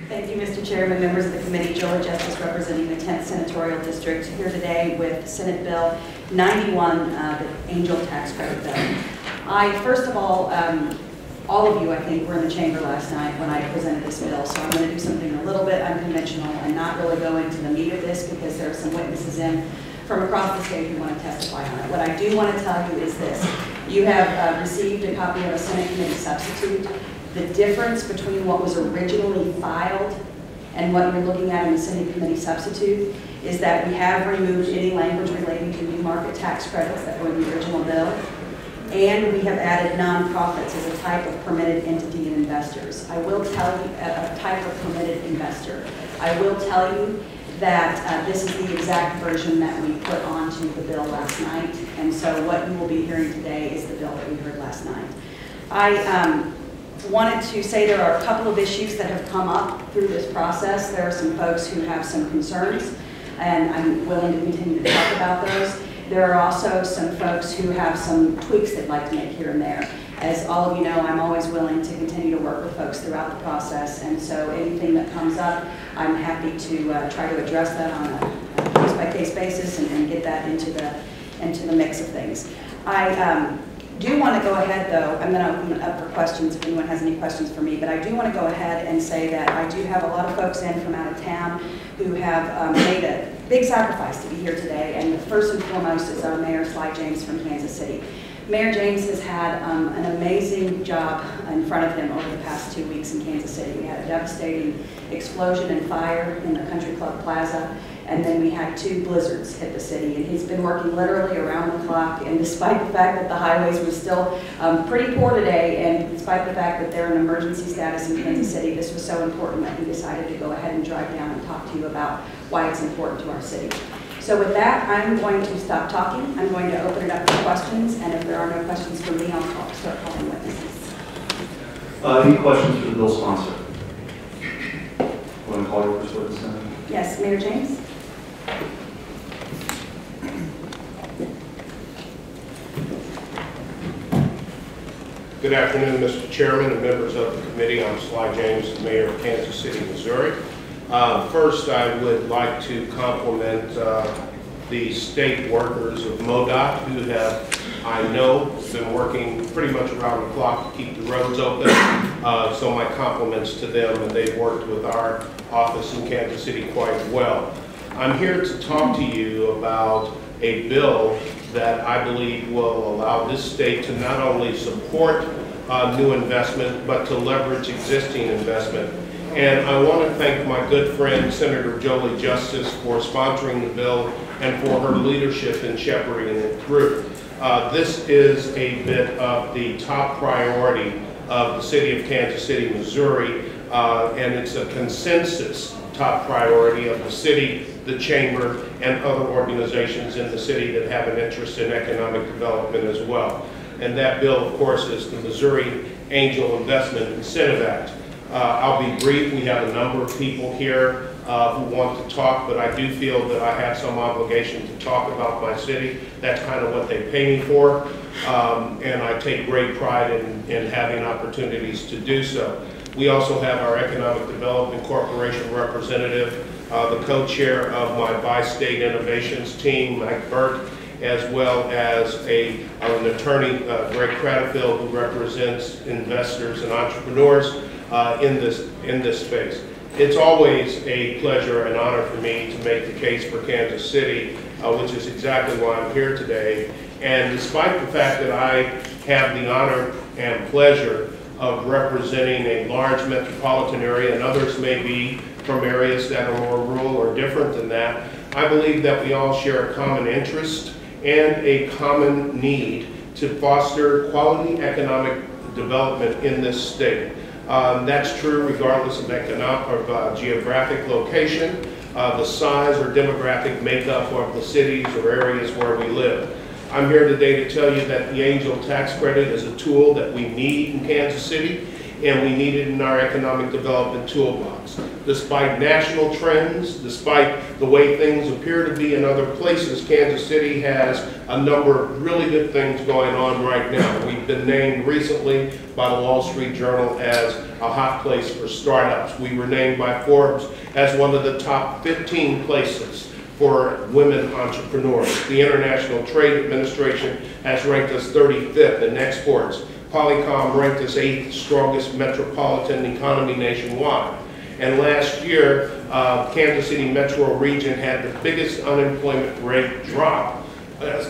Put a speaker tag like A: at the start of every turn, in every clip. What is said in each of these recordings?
A: Thank you, Mr. Chairman, members of the committee. Justus representing the 10th Senatorial District here today with Senate Bill 91, the Angel Tax Credit Bill. First of all of you, I think, were in the chamber last night when I presented this bill, so I'm going to do something a little bit unconventional and not really go into the meat of this because there are some witnesses in from across the state who want to testify on it. What I do want to tell you is this. You have received a copy of a Senate committee substitute. The difference between what was originally filed and what you're looking at in the Senate committee substitute is that we have removed any language relating to new market tax credits that were in the original bill, and we have added nonprofits as a type of permitted entity and investors. I will tell you, a type of permitted investor. I will tell you that this is the exact version that we put onto the bill last night, and so what you will be hearing today is the bill that we heard last night. I wanted to say there are a couple of issues that have come up through this process. There are some folks who have some concerns, and I'm willing to continue to talk about those. There are also some folks who have some tweaks they'd like to make here and there. As all of you know, I'm always willing to continue to work with folks throughout the process, and so anything that comes up, I'm happy to try to address that on a case-by-case basis and get that into the mix of things. I do want to go ahead, though. I'm going to open it up for questions if anyone has any questions for me, but I do want to go ahead and say that I do have a lot of folks in from out of town who have made a big sacrifice to be here today, and the first and foremost is our Mayor, Sly James from Kansas City. Mayor James has had an amazing job in front of him over the past 2 weeks in Kansas City. We had a devastating explosion and fire in the Country Club Plaza, and then we had 2 blizzards hit the city. And he's been working literally around the clock, and despite the fact that the highways were still pretty poor today, and despite the fact that they're in emergency status in Kansas City, this was so important that he decided to go ahead and drive down and talk to you about why it's important to our city. So with that, I'm going to stop talking. I'm going to open it up for questions, and if there are no questions for me, I'll start calling witnesses.
B: Any questions for the bill sponsor? Want to call your first witness now?
A: Yes, Mayor James.
C: Good afternoon, Mr. Chairman and members of the committee. I'm Sly James, Mayor of Kansas City, Missouri. First, I would like to compliment the state workers of MoDOT who have, I know, been working pretty much around the clock to keep the roads open. So my compliments to them, and they've worked with our office in Kansas City quite well. I'm here to talk to you about a bill that I believe will allow this state to not only support new investment, but to leverage existing investment. And I want to thank my good friend, Senator Jolie Justus, for sponsoring the bill and for her leadership in shepherding it through. This is a bit of the top priority of the city of Kansas City, Missouri, and it's a consensus top priority of the city, the chamber, and other organizations in the city that have an interest in economic development as well. And that bill, of course, is the Missouri Angel Investment Incentive Act. I'll be brief. We have a number of people here who want to talk, but I do feel that I have some obligation to talk about my city. That's kind of what they pay me for, and I take great pride in having opportunities to do so. We also have our Economic Development Corporation representative, the co-chair of my Bi-State Innovations team, Mike Burke, as well as an attorney, Greg Cradfield, who represents investors and entrepreneurs in this space. It's always a pleasure and honor for me to make the case for Kansas City, which is exactly why I'm here today. And despite the fact that I have the honor and pleasure of representing a large metropolitan area, and others may be from areas that are more rural or different than that, I believe that we all share a common interest and a common need to foster quality economic development in this state. That's true regardless of geographic location, the size or demographic makeup of the cities or areas where we live. I'm here today to tell you that the Angel Tax Credit is a tool that we need in Kansas City. and we need it in our economic development toolbox. Despite national trends, despite the way things appear to be in other places, Kansas City has a number of really good things going on right now. We've been named recently by the Wall Street Journal as a hot place for startups. We were named by Forbes as one of the top 15 places for women entrepreneurs. The International Trade Administration has ranked us 35th in exports. Polycom ranked us 8th strongest metropolitan economy nationwide. And last year, Kansas City metro region had the biggest unemployment rate drop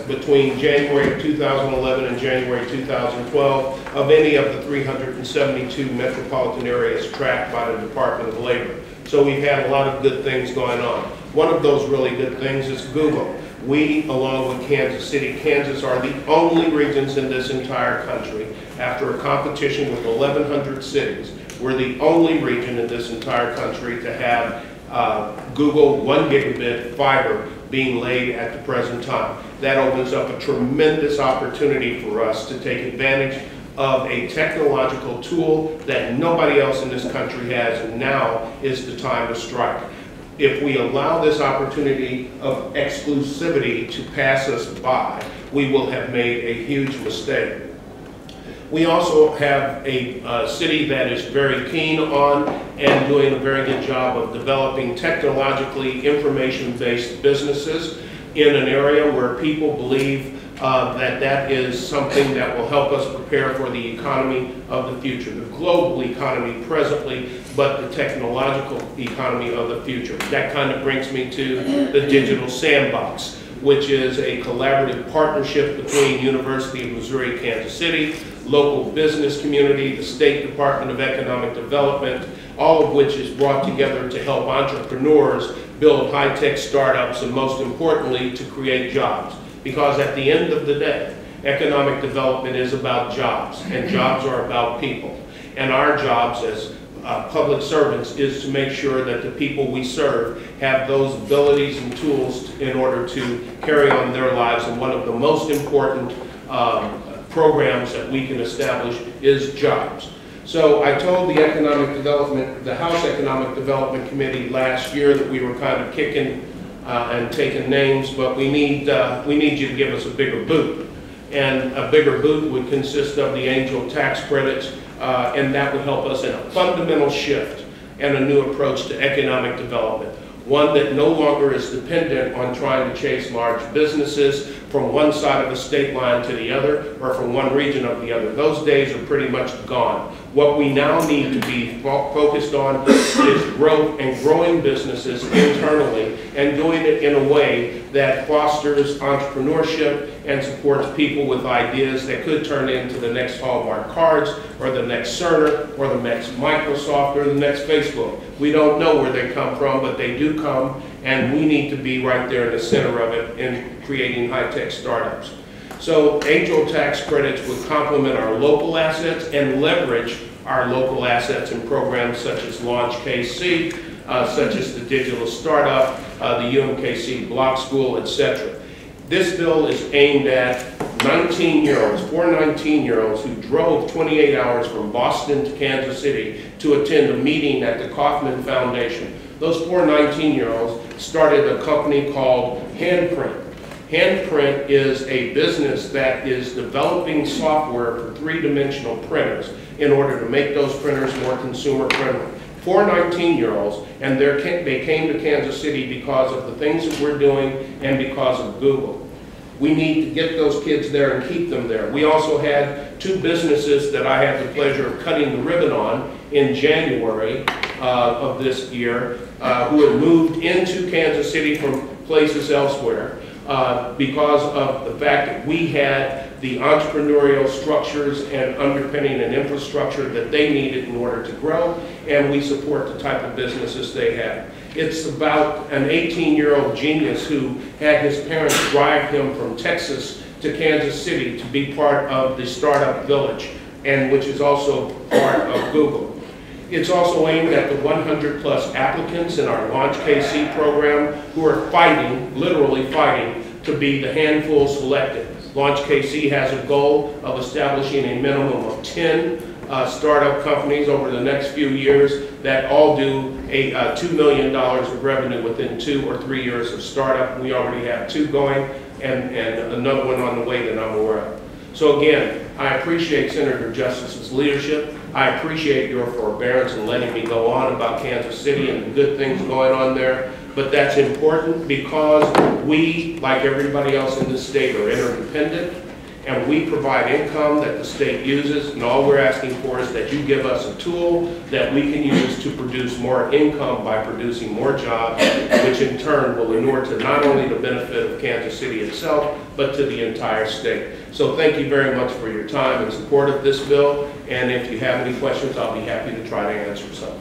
C: between January of 2011 and January 2012 of any of the 372 metropolitan areas tracked by the Department of Labor. So we've had a lot of good things going on. One of those really good things is Google. We, along with Kansas City, Kansas are the only regions in this entire country, after a competition with 1,100 cities, we're the only region in this entire country to have Google 1 gigabit fiber being laid at the present time. That opens up a tremendous opportunity for us to take advantage of a technological tool that nobody else in this country has, and now is the time to strike. If we allow this opportunity of exclusivity to pass us by, we will have made a huge mistake. We also have a city that is very keen on and doing a very good job of developing technologically information-based businesses in an area where people believe that is something that will help us prepare for the economy of the future, the global economy presently, but the technological economy of the future. That kind of brings me to the Digital Sandbox, which is a collaborative partnership between University of Missouri, Kansas City, local business community, the State Department of Economic Development, all of which is brought together to help entrepreneurs build high-tech startups and, most importantly, to create jobs. Because at the end of the day, economic development is about jobs, and jobs are about people. And our jobs as public servants is to make sure that the people we serve have those abilities and tools in order to carry on their lives. And one of the most important programs that we can establish is jobs. So I told the House Economic Development Committee last year that we were kind of kicking and taking names, but we need you to give us a bigger boot. And a bigger boot would consist of the angel tax credits, and that would help us in a fundamental shift and a new approach to economic development. One that no longer is dependent on trying to chase large businesses from one side of the state line to the other, or from one region of the other. Those days are pretty much gone. What we now need to be focused on is growth and growing businesses internally, and doing it in a way that fosters entrepreneurship and supports people with ideas that could turn into the next Hallmark cards, or the next Cerner, or the next Microsoft, or the next Facebook. We don't know where they come from, but they do come, and we need to be right there in the center of it in creating high-tech startups. So angel tax credits would complement our local assets and leverage our local assets in programs such as Launch KC, such as the Digital Startup, the UMKC Block School, etc. This bill is aimed at 19-year-olds, 4 19-year-olds who drove 28 hours from Boston to Kansas City to attend a meeting at the Kauffman Foundation. Those 4 19-year-olds started a company called Handprint. Handprint is a business that is developing software for 3-dimensional printers in order to make those printers more consumer friendly. 4 19-year-olds, and they came to Kansas City because of the things that we're doing and because of Google. We need to get those kids there and keep them there. We also had 2 businesses that I had the pleasure of cutting the ribbon on in January of this year, who had moved into Kansas City from places elsewhere because of the fact that we had the entrepreneurial structures and underpinning and infrastructure that they needed in order to grow, and we support the type of businesses they have. It's about an 18-year-old genius who had his parents drive him from Texas to Kansas City to be part of the Startup Village, and which is also part of Google. It's also aimed at the 100+ applicants in our Launch KC program who are fighting, literally fighting, to be the handful selected. Launch KC has a goal of establishing a minimum of 10 startup companies over the next few years that all do $2 million of revenue within 2 or 3 years of startup. We already have 2 going and another one on the way that I'm aware of. So again, I appreciate Senator Justus's leadership. I appreciate your forbearance in letting me go on about Kansas City and the good things going on there. But that's important because we, like everybody else in this state, are interdependent, and we provide income that the state uses, and all we're asking for is that you give us a tool that we can use to produce more income by producing more jobs, which in turn will inure to not only the benefit of Kansas City itself, but to the entire state. So thank you very much for your time and support of this bill, and if you have any questions, I'll be happy to try to answer some.